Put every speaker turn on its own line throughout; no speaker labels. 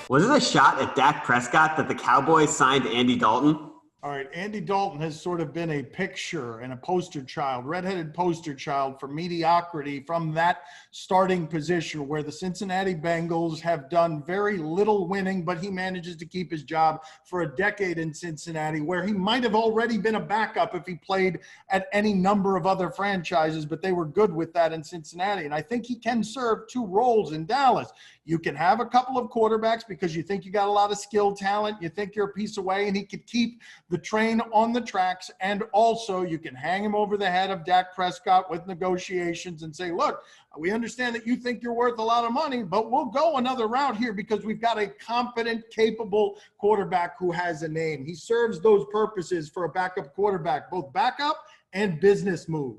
Was it a shot at Dak Prescott that the Cowboys signed Andy Dalton?
All right, Andy Dalton has sort of been a picture and a poster child, redheaded poster child for mediocrity from that starting position where the Cincinnati Bengals have done very little winning, but he manages to keep his job for a decade in Cincinnati, where he might have already been a backup if he played at any number of other franchises, but they were good with that in Cincinnati. And I think he can serve two roles in Dallas. You can have a couple of quarterbacks because you think you got a lot of skill talent. You think you're a piece away, and he could keep the train on the tracks. And also you can hang him over the head of Dak Prescott with negotiations and say, look, we understand that you think you're worth a lot of money, but we'll go another route here because we've got a competent, capable quarterback who has a name. He serves those purposes for a backup quarterback, both backup and business move.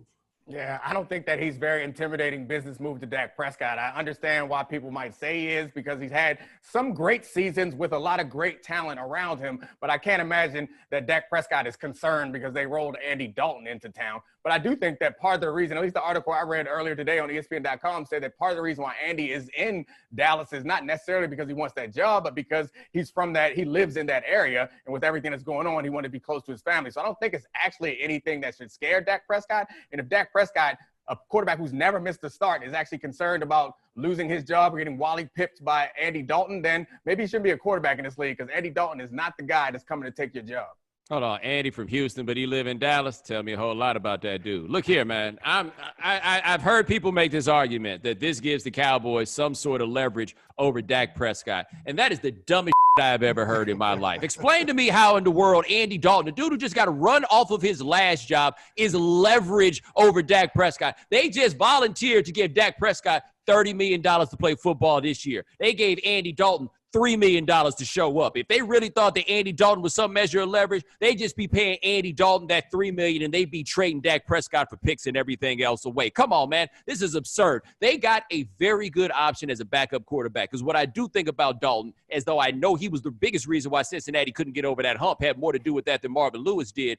Yeah, I don't think that he's very intimidating business move to Dak Prescott. I understand why people might say he is because he's had some great seasons with a lot of great talent around him, but I can't imagine that Dak Prescott is concerned because they rolled Andy Dalton into town. But I do think that part of the reason, at least the article I read earlier today on ESPN.com said that part of the reason why Andy is in Dallas is not necessarily because he wants that job, but because he's from that, he lives in that area, and with everything that's going on, he wanted to be close to his family. So I don't think it's actually anything that should scare Dak Prescott. And if Dak Prescott, a quarterback who's never missed a start, is actually concerned about losing his job or getting wally pipped by Andy Dalton, then maybe he shouldn't be a quarterback in this league because Andy Dalton is not the guy that's coming to take your job.
Hold on, Andy from Houston, but he live in Dallas. Tell me a whole lot about that dude. Look here, man. I've heard people make this argument that this gives the Cowboys some sort of leverage over Dak Prescott, and that is the dumbest I've ever heard in my life. Explain to me how in the world Andy Dalton, the dude who just got to run off of his last job, is leverage over Dak Prescott. They just volunteered to give Dak Prescott $30 million to play football this year. They gave Andy Dalton $3 million to show up. If they really thought that Andy Dalton was some measure of leverage, they'd just be paying Andy Dalton that $3 million and they'd be trading Dak Prescott for picks and everything else away. Come on, man. This is absurd. They got a very good option as a backup quarterback because what I do think about Dalton, as though I know he was the biggest reason why Cincinnati couldn't get over that hump, had more to do with that than Marvin Lewis did.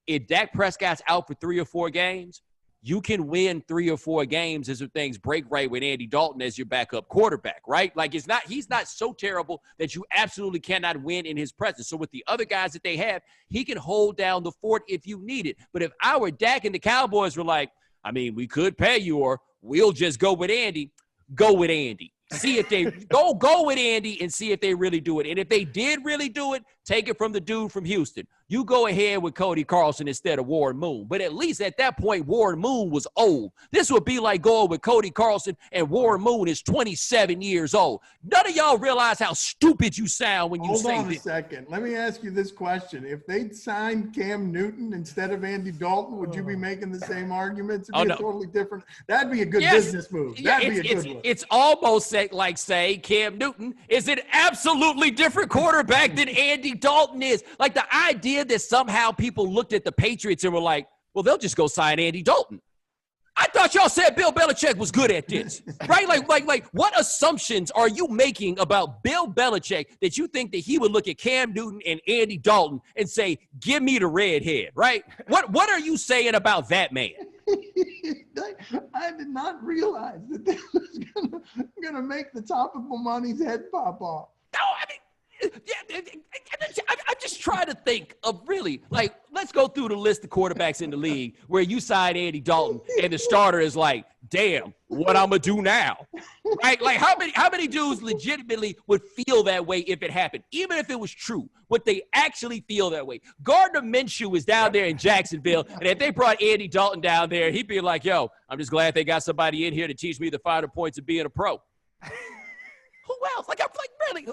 If Dak Prescott's out for 3 or 4 games, you can win 3 or 4 games as things break right with Andy Dalton as your backup quarterback, right? Like he's not so terrible that you absolutely cannot win in his presence. So with the other guys that they have, he can hold down the fort if you need it. But if I were Dak and the Cowboys were like, I mean, we could pay you or we'll just go with Andy, go with Andy. See if they go with Andy and see if they really do it. And if they did really do it, take it from the dude from Houston. You go ahead with Cody Carlson instead of Warren Moon. But at least at that point, Warren Moon was old. This would be like going with Cody Carlson and Warren Moon is 27 years old. None of y'all realize how stupid you sound when you say this.
Hold on a second. Let me ask you this question. If they'd signed Cam Newton instead of Andy Dalton, would you be making the same arguments? It'd be a totally different. That'd be a good business move. That'd be a good one.
It's almost like saying Cam Newton is an absolutely different quarterback than Andy Dalton is. Like the idea that somehow people looked at the Patriots and were like, well, they'll just go sign Andy Dalton. I thought y'all said Bill Belichick was good at this, right? Like, what assumptions are you making about Bill Belichick that you think that he would look at Cam Newton and Andy Dalton and say, give me the redhead, right? What are you saying about that man?
I did not realize that this was gonna make the top of Mamani's head pop off.
No, I mean, I'm just trying to think of really, like, let's go through the list of quarterbacks in the league where you sign Andy Dalton and the starter is like, damn, what I'm going to do now? Right? Like, how many dudes legitimately would feel that way if it happened? Even if it was true, would they actually feel that way? Gardner Minshew is down there in Jacksonville, and if they brought Andy Dalton down there, he'd be like, yo, I'm just glad they got somebody in here to teach me the finer points of being a pro. Who else? Like really?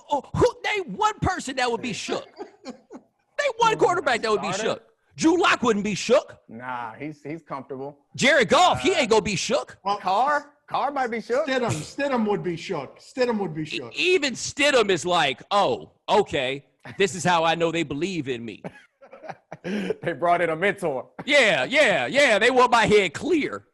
Name one person that would be shook. Name one quarterback that would be shook. Drew Lock wouldn't be shook.
Nah, he's comfortable.
Jared Goff, he ain't gonna be shook.
Well, Carr might be shook.
Stidham would be shook. Stidham would be shook.
Even Stidham is like, oh, okay, this is how I know they believe in me.
They brought in a mentor.
Yeah. They want my head clear.